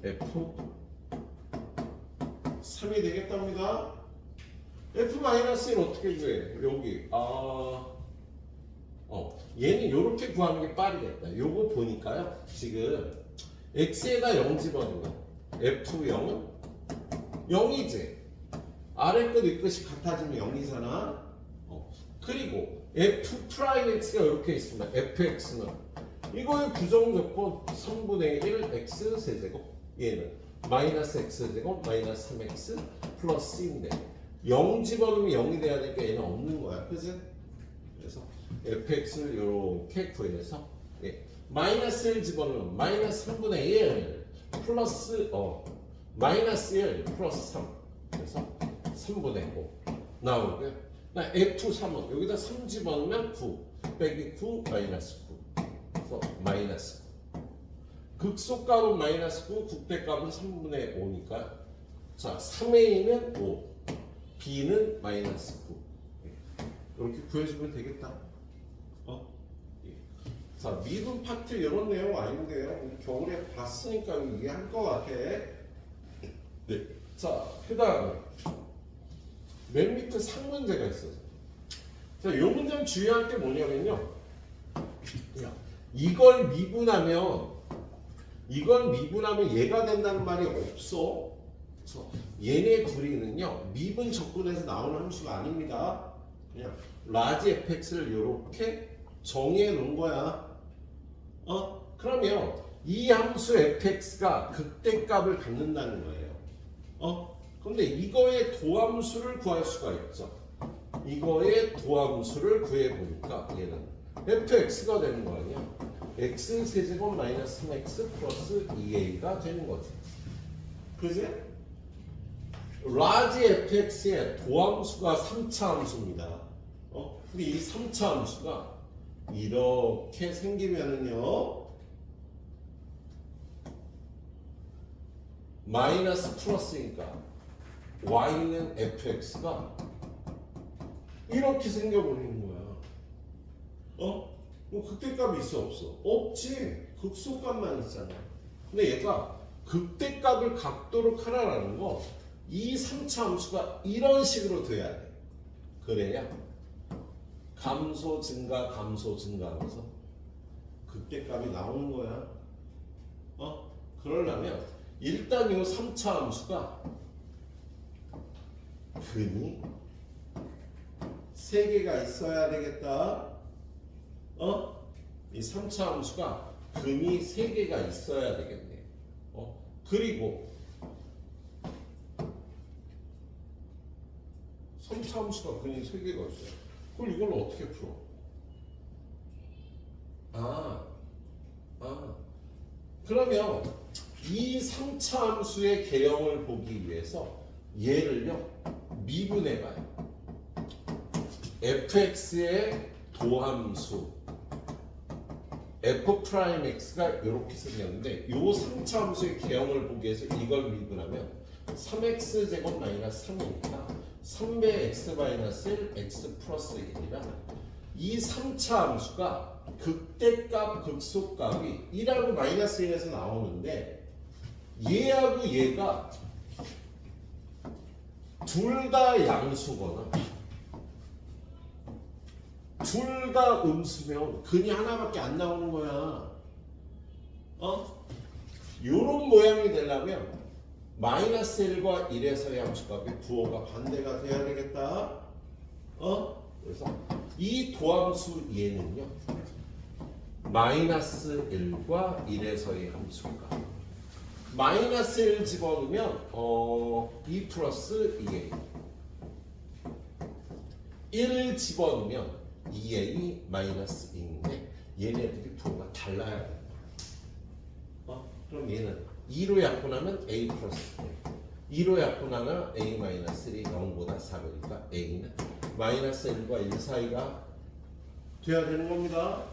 f3이 되겠답니다. f-1 어떻게 구해? 여기 얘는 이렇게 구하는 게 빠르겠다. 요거 보니까요. 지금 x에다 0 집어넣으면 f0은 0이지. 아래 끝 위 끝이 같아지면 0이잖아. 그리고 f 프라임 x가 이렇게 있으면 fx는 이거의 부정조건 3분의 1 x 세제곱 얘는 마이너스 x 제곱 마이너스 3x 플러스인데 0 집어넣으면 0이 돼야 되니까 얘는 없는 거야. 그지? 그래서 fx를 이렇게 구해서 마이너스 1 집어넣으면 마이너스 3분의 1 플러스 마이너스 1 플러스 3 그래서 3분의 5 나오고요. f3은 여기다 3 집어넣으면 9 빼기 9 마이너스 9 거 마이너스 9. 극소값은 마이너스 9, 국대값은 3분의 5니까 자 3a는 5, b는 마이너스 9. 이렇게 구해주면 되겠다. 자 미분 파트 이런 내용 아닌데요. 우리 겨울에 봤으니까 이해할 것 같아. 네. 자 그다음에 맨 밑에 상문제가 있어요. 자, 이 문제는 주의할 게 뭐냐면요. 이걸 미분하면 얘가 된다는 말이 없어. 그래서 얘네 둘이는요 미분 적분에서 나오는 함수가 아닙니다. 그냥 라지 fx를 이렇게 정의해 놓은 거야. 그러면 이 함수 fx가 극대값을 갖는다는 거예요. 근데 이거의 도함수를 구할 수가 있죠. 이거의 도함수를 구해보니까 얘는 fx가 되는 거 아니야. x 세제곱 마이너스 3x 플러스 2a가 되는 거지. 그지? 라지 fx의 도함수가 3차 함수입니다. 근데 이 3차 함수가 이렇게 생기면은요 마이너스 플러스니까 y는 fx가 이렇게 생겨버리는 거야. 뭐 극대값이 있어 없어? 없지. 극소값만 있잖아. 근데 얘가 극대값을 갖도록 하라는 거 이 3차 함수가 이런 식으로 돼야 돼. 그래야 감소 증가 하면서 극대값이 나오는 거야. 그러려면 일단 이 3차 함수가 근이 3개가 있어야 되겠다. 이 3차 함수가 근이 3개가 있어야 되겠네. 그리고 3차 함수가 근이 3개가 있어요. 그럼 이걸 어떻게 풀어? 그러면 이 3차 함수의 개형을 보기 위해서 얘를요 미분해봐요. fx의 도함수 f'x가 이렇게 생겼는데 이 3차 함수의 개형을 보기 위해서 이걸 미분하면 3x 제곱 마이너스 3이니까 3배 x 마이너스 1 x 플러스 1이라 이 3차 함수가 극대값 극소값이 1하고 마이너스 1에서 나오는데 얘하고 얘가 둘 다 양수거나 둘 다 음수면 근이 하나밖에 안 나오는 거야. 요런 모양이 되려면 마이너스 1과 1에서의 함수값이 부호가 반대가 돼야 되겠다. 그래서 이 도함수 얘는요 마이너스 1과 1에서의 함수가 마이너스 1 집어넣으면 2 플러스 2a 1 집어넣으면 2a 마이너스 2인데 얘네들이 부호가 달라야 돼. 그럼 얘는 2로 약분하면 a 플러스 1 2로 약분하면 a 마이너스 1이 0보다 작으니까 a는 마이너스 1과 1 사이가 돼야 되는 겁니다.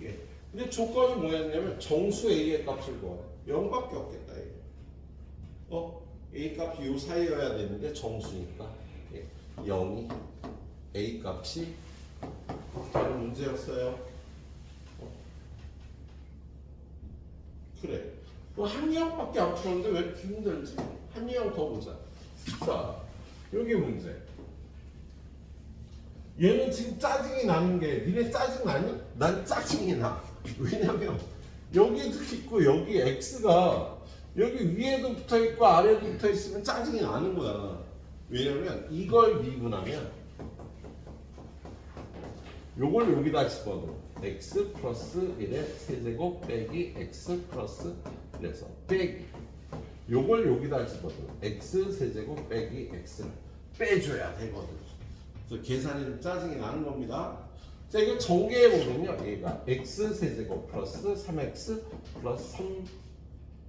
예. 근데 조건이 뭐였냐면 정수 a의 값을 구하라. 0밖에 없겠다. a 값이 요 사이여야 되는데 정수니까 0이 a 값이 다른 문제였어요. 그래. 한 유형밖에 안 풀었는데 왜 이렇게 힘들지? 한 유형 더 보자. 자, 여기 문제. 얘는 지금 짜증이 나는 게 니네 짜증 나니? 난 짜증이 나. 왜냐면 여기도 있고 여기 x가 여기 위에도 붙어 있고 아래도 붙어 있으면 짜증이 나는 거야. 왜냐면 이걸 미분하면 요걸 여기다 집어넣어. x 플러스 1의 세제곱 빼기 x 플러스 1에서 빼기 요걸 여기다 집어넣어. x 세제곱 빼기 x를 빼줘야 되거든. 그래서 계산이 좀 짜증이 나는 겁니다. 자, 이거 전개해보면요 얘가 x 세제곱 플러스 3x 플러스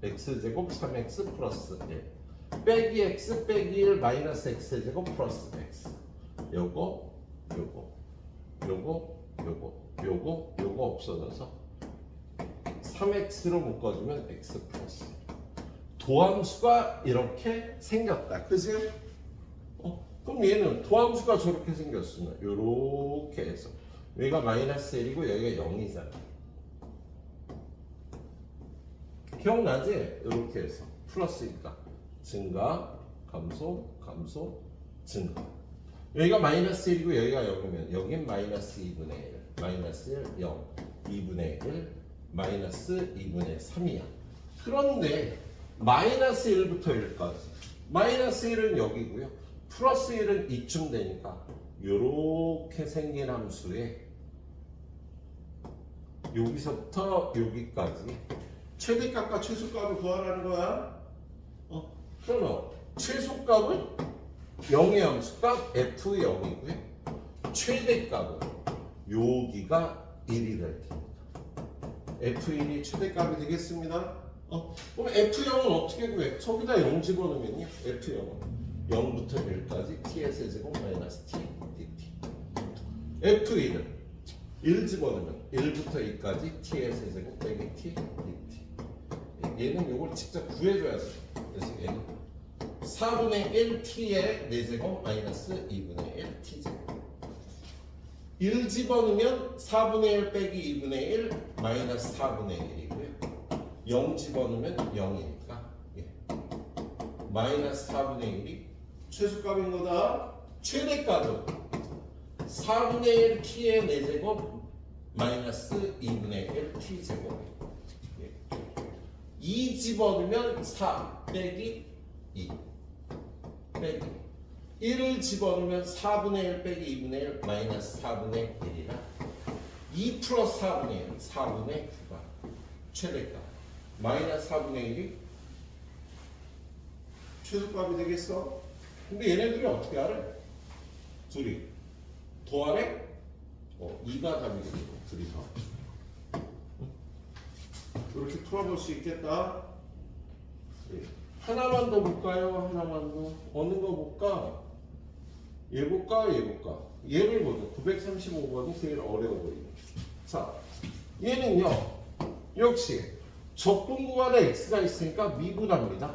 3x 제곱 3x 플러스 1 빼기 x 빼기 1 마이너스 x 세제곱 플러스 x 요거 없어져서 3x로 묶어주면 x 플러스 도함수가 이렇게 생겼다. 그지? 그럼 얘는 도함수가 저렇게 생겼으면 요렇게 해서 여기가 마이너스 1이고 여기가 0이잖아. 기억나지? 이렇게 해서 플러스니까 증가, 감소, 감소, 증가. 여기가 마이너스 1이고 여기가 0이면 여긴 마이너스 2분의 1, 마이너스 1, 0, 2분의 1, 마이너스 2분의 3이야. 그런데 마이너스 1부터 1까지 마이너스 1은 여기고요. 플러스 1은 이쯤 되니까 이렇게 생긴 함수에 여기서부터 여기까지 최대값과 최소값을 구하라는 거야. 그러면 최소값은 0의 함수값 f0이고요. 최대값은 여기가 1이 될 테니까 f1이 최대값이 되겠습니다. 그럼 f0은 어떻게 구해? 저기다 0 집어넣으면요. f0은 0부터 1까지 t의 세제곱 마이너스 t dt. f1은 1 집어넣으면 1부터 2까지 t의 세제곱 빼기 t dt. 얘는 이걸 직접 구해줘야 돼. 그래서 얘는 4분의 1t의 4제곱 마이너스 2분의 1 t제곱. 1 집어넣으면 4분의 1 빼기 2분의 1 마이너스 4분의 1이고요. 0 집어넣으면 0이니까 마이너스 4분의 1이 최소값인 거다. 최대값은 4분의 1 t의 4제곱 마이너스 2분의 1 t제곱. 2 집어넣으면 4 빼기 2 빼기 1을 집어넣으면 4분의 1 빼기 2분의 1 마이너스 4분의 1이라 2 플러스 4분의 1 4분의 9가 최대값 마이너스 4분의 1이 최소값이 되겠어? 근데 얘네들이 어떻게 알아? 둘이 더하래? 2가 답이 되고 둘이서 이렇게 풀어볼 수 있겠다. 하나만 더 볼까요? 하나만 더. 어느 거 볼까? 얘 볼까? 얘 볼까? 얘를 보죠. 935번이 제일 어려워 보이네. 자, 얘는요. 역시 적분 구간에 x가 있으니까 미분합니다.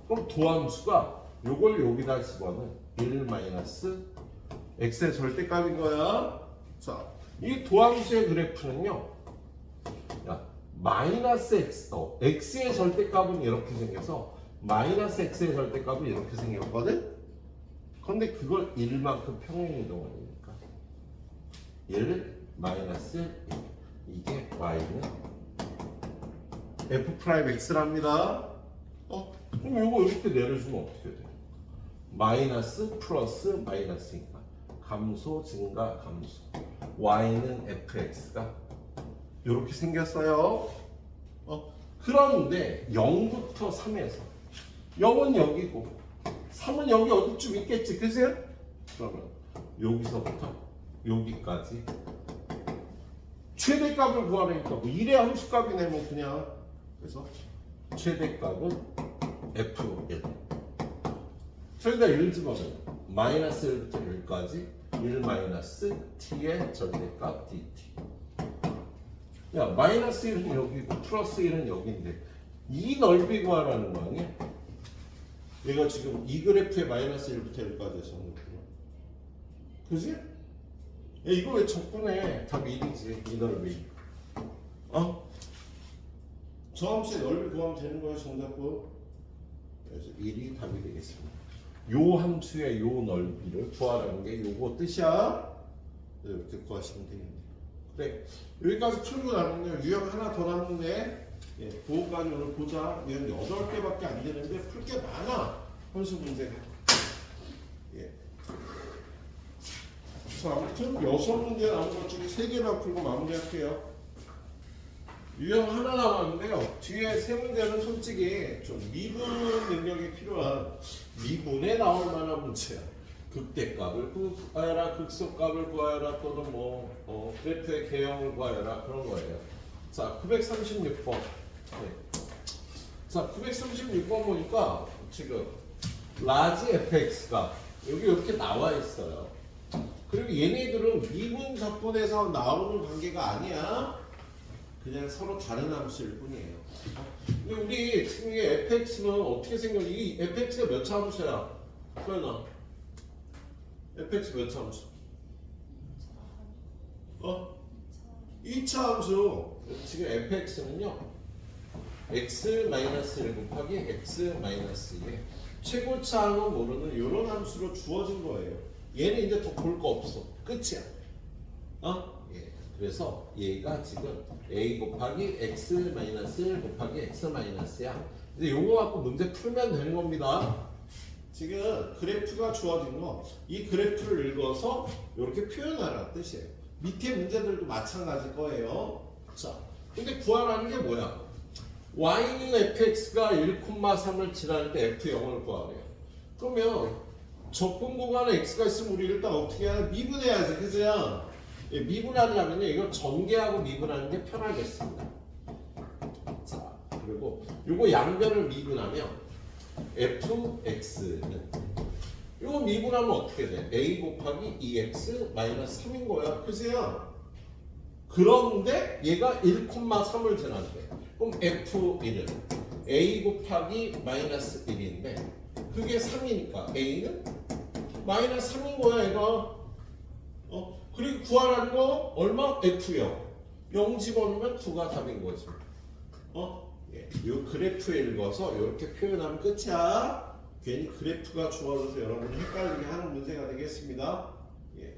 그럼 도함수가 요걸 여기다 집어넣은 1 마이너스 x의 절대값인 거야. 자, 이 도함수의 그래프는요. 마이너스 x, x의 절대값은 이렇게 생겨서 마이너스 x의 절대값은 이렇게 생겼거든? 근데 그걸 1만큼 평행이동하니까 1 마이너스 1 이게 y는 f 프라임 x랍니다. 그럼 이거 이렇게 내려주면 어떻게 돼? 마이너스 플러스 마이너스니까 감소 증가 감소 y는 fx가 이렇게 생겼어요. 그런데 0부터 3에서 0은 여기고 3은 여기 어디쯤 있겠지, 그치? 그러면 여기서부터 여기까지 최대값을 구하라니까 뭐 1의 함수값이 내면 그냥 그래서 최대값은 f1 저기다 1 집어넣으면 마이너스 1부터 1까지 1 마이너스 t의 절대값 dt. 야, 마이너스 1은 여기고 플러스 1은 여기인데 이 넓이 구하라는 거 아니야? 얘가 지금 이 그래프에 마이너스 1부터 1까지 해서 그지? 야, 이거 왜 적분해? 답이 1이지 이 넓이. 저 함수의 넓이 구하면 되는 거예요, 정답고. 그래서 1이 답이 되겠습니다. 요 함수의 요 넓이를 구하라는 게 요거 뜻이야. 이렇게 구하시면 되겠네요. 그래, 여기까지 풀고 나는데 유형 하나 더 남는데 그거까지 오늘 보자. 유형 8개밖에 안 되는데 풀 게 많아. 함수 문제가. 자, 아무튼 6문제 남은 것 중에 3개만 풀고 마무리할게요. 유형 하나 남았는데요. 뒤에 3문제는 솔직히 좀 미분 능력이 필요한 미분에 나올 만한 문제야. 극대값을 구하여라, 극소값을 구하여라, 또는 그래프의 개형을 구하여라, 그런 거예요. 자, 936번. 자, 936번 보니까 지금 라지 fx가 여기 이렇게 나와 있어요. 그리고 얘네들은 미분 적분에서 나오는 관계가 아니야. 그냥 서로 다른 함수일 뿐이에요. 근데 우리 지금 이게 fx는 어떻게 생겨? 이 fx가 몇 차 함수야? 소연아. fx 몇 차 함수? 2차 함수. 지금 fx는요. x-1 곱하기 x-2에 최고차항은 모르는 이런 함수로 주어진 거예요. 얘는 이제 더 볼 거 없어. 끝이야. 예. 그래서 얘가 지금 a 곱하기 x-1 곱하기 x-야. 이제 요거 갖고 문제 풀면 되는 겁니다. 지금 그래프가 주어진 거, 이 그래프를 읽어서 이렇게 표현하라는 뜻이에요. 밑에 문제들도 마찬가지일 거예요. 자, 근데 구하라는 게 뭐야? y는 fx가 1,3을 지날 때 f0을 구하래요. 그러면 접근 구간에 x가 있으면 우리 일단 어떻게 해야 돼? 미분해야지, 그죠? 예, 미분하려면 이거 전개하고 미분하는 게 편하겠습니다. 자, 그리고 요거 양변을 미분하면 fx는 요거 미분하면 어떻게 돼? a 곱하기 2x 마이너스 3인 거야. 그죠? 그런데 얘가 1,3을 지난대. 그럼 f1은 a 곱하기 마이너스 1인데 그게 3이니까 a는 마이너스 3인 거야 얘가. 그리고 구하라는 거 얼마? f0. 0 집어넣으면 9가 답인 거지. 예. 요 그래프 읽어서 이렇게 표현하면 끝이야. 괜히 그래프가 주어져서 여러분이 헷갈리게 하는 문제가 되겠습니다. 예.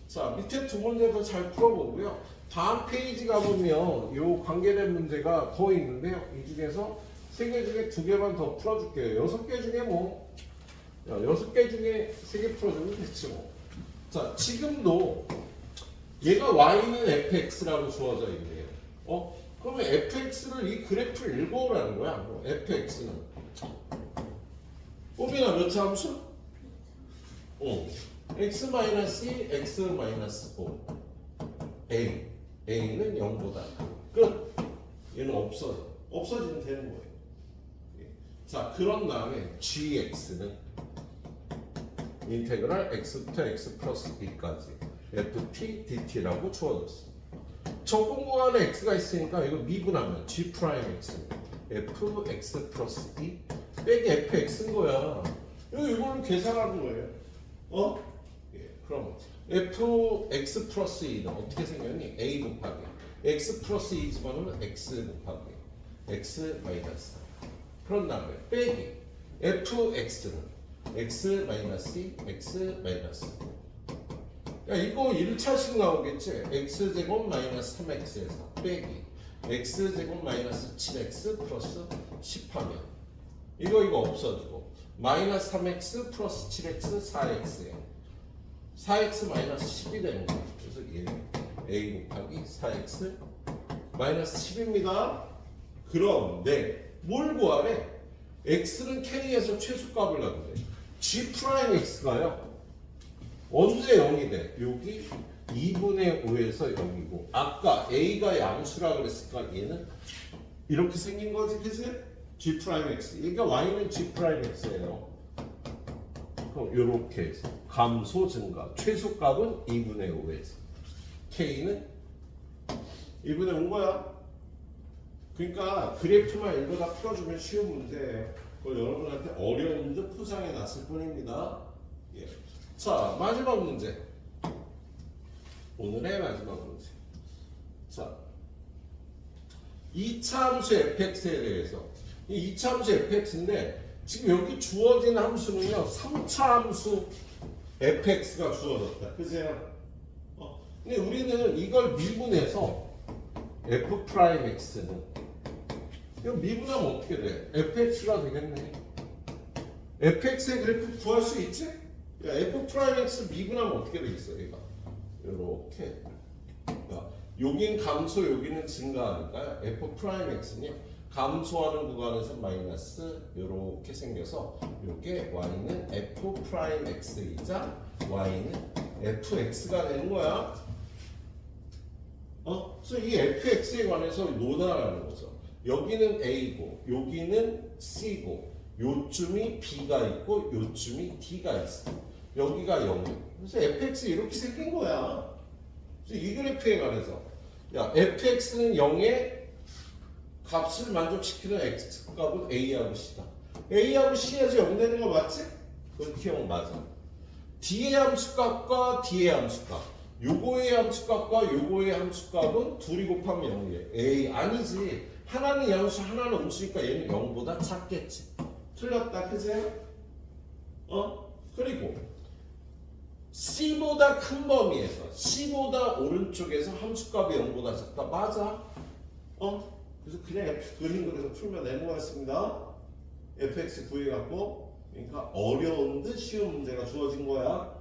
자, 밑에 두 문제도 잘 풀어보고요. 다음 페이지 가보면 요 관계된 문제가 더 있는데요. 이 중에서 3개 중에 2개만 더 풀어줄게요. 6개 중에 뭐 6개 중에 3개 풀어주면 됐지 뭐. 자, 지금도 얘가 y는 fx라고 주어져 있네요. 그러면 fx를 이 그래프를 읽어오라는 거야. fx는 꼬미나 몇 차 함수? x-2, x-5 a는 0보다 끝. 얘는 없어지면 되는 거예요. 자, 그런 다음에 gx는 인테그랄 x부터 x 플러스 b까지 ft dt라고 주어졌어. 접근 구간에 x가 있으니까 이거 미분하면 g 프라임 x fx 플러스 b 빼기 fx인 거야. 이걸로 계산하는 거예요. 예, 그럼 fx 플러스 2는 어떻게 생겼니? a 곱하기 x 플러스 2 집어넣으면 x 곱하기 x 마이너스. 그런 다음에 빼기 fx는 x 마이너스 2, x 마이너스. 야, 이거 1차식 나오겠지? x제곱 마이너스 3x에서 빼기 x제곱 마이너스 7x 플러스 10하면 이거 없어지고 마이너스 3x 플러스 7x 4x에 4x 마이너스 10이 되는 거예요. 그래서 얘는 a 곱하기 4x 마이너스 10입니다. 그런데 뭘 구하래? x는 k에서 최소값을 넣는데 g 프라임 x가요. 언제 0이 돼? 여기 2분의 5에서 0이고 아까 a가 양수라 그랬으니까 얘는 이렇게 생긴 거지, 그치? g 프라임 x. 그러니까 y는 g 프라임 x예요. 그럼 이렇게 해서 감소 증가 최소값은 2분의 5에서 k는 2분의 5인 거야. 그러니까 그래프만 읽어다 풀어주면 쉬운 문제예요. 그걸 여러분한테 어려운 듯 포장해 놨을 뿐입니다. 예. 자, 마지막 문제. 오늘의 마지막 문제. 자, 2차 함수 fx에 대해서. 이 2차 함수 fx인데 지금 여기 주어진 함수는요 3차 함수 fx가 주어졌다. 그죠? 근데 우리는 이걸 미분해서 f 프라임 x는 이거 미분하면 어떻게 돼? fx가 되겠네. fx의 그래프 구할 수 있지? 야, f 프라임 x 미분하면 어떻게 되겠어? 얘가 이렇게. 여긴 감소, 여기는 증가하니까요. f 프라임 x는요 감소하는 구간에서 마이너스 이렇게 생겨서 이게 y는 f 프라임 x이자 y는 fx가 되는 거야. 그래서 이 fx에 관해서 논하라는 거죠. 여기는 a고 여기는 c고 요쯤이 b가 있고 요쯤이 d가 있어. 여기가 0이고 그래서 fx 이렇게 생긴 거야. 그래서 이 그래프에 관해서 야, fx는 0의 값을 만족시키는 x값은 a하고 c다. a하고 c에서 0 되는 거 맞지? 그렇게 0 맞아. d의 함수값과 d의 함수값, 요거의 함수값과 요거의 함수값은 둘이 곱하면 0이래. 에이, 아니지. 하나는 양수, 하나는 음수니까 얘는 0보다 작겠지. 틀렸다, 그지? 그리고 C보다 큰 범위에서 C보다 오른쪽에서 함수값이 0보다 작다. 맞아. 그래서 그냥 그림 그려서 풀면 되는 거였습니다. fx 구해갖고, 그러니까 어려운 듯 쉬운 문제가 주어진 거야.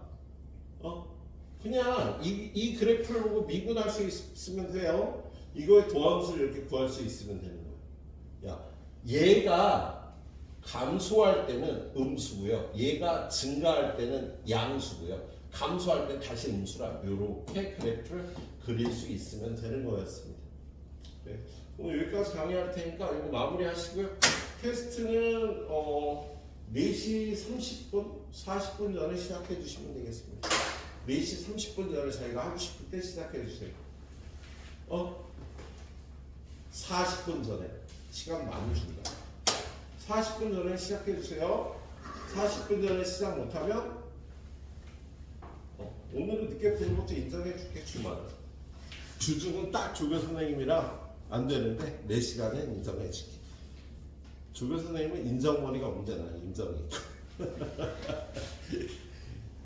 그냥 이 그래프를 보고 미분할 수 있으면 돼요. 이거의 도함수를 이렇게 구할 수 있으면 되는 거야. 야, 얘가 감소할 때는 음수고요. 얘가 증가할 때는 양수고요. 감소할 때 다시 음수라. 이렇게 그래프를 그릴 수 있으면 되는 거였습니다. 네. 오늘 여기까지 강의할 테니까 이거 마무리 하시고요. 테스트는 4시 30분, 40분 전에 시작해 주시면 되겠습니다. 4시 30분 전에 자기가 하고 싶을 때 시작해 주세요. 40분 전에 시간 많이 준다. 40분 전에 시작해 주세요. 40분 전에 시작 못하면 오늘은 늦게 푸는 것도 인정해 줄게. 주중은 딱 조교 선생님이랑 안 되는데 4시간은 인정해 줄게. 조교 선생님은 인정머리가 문제나 인정이.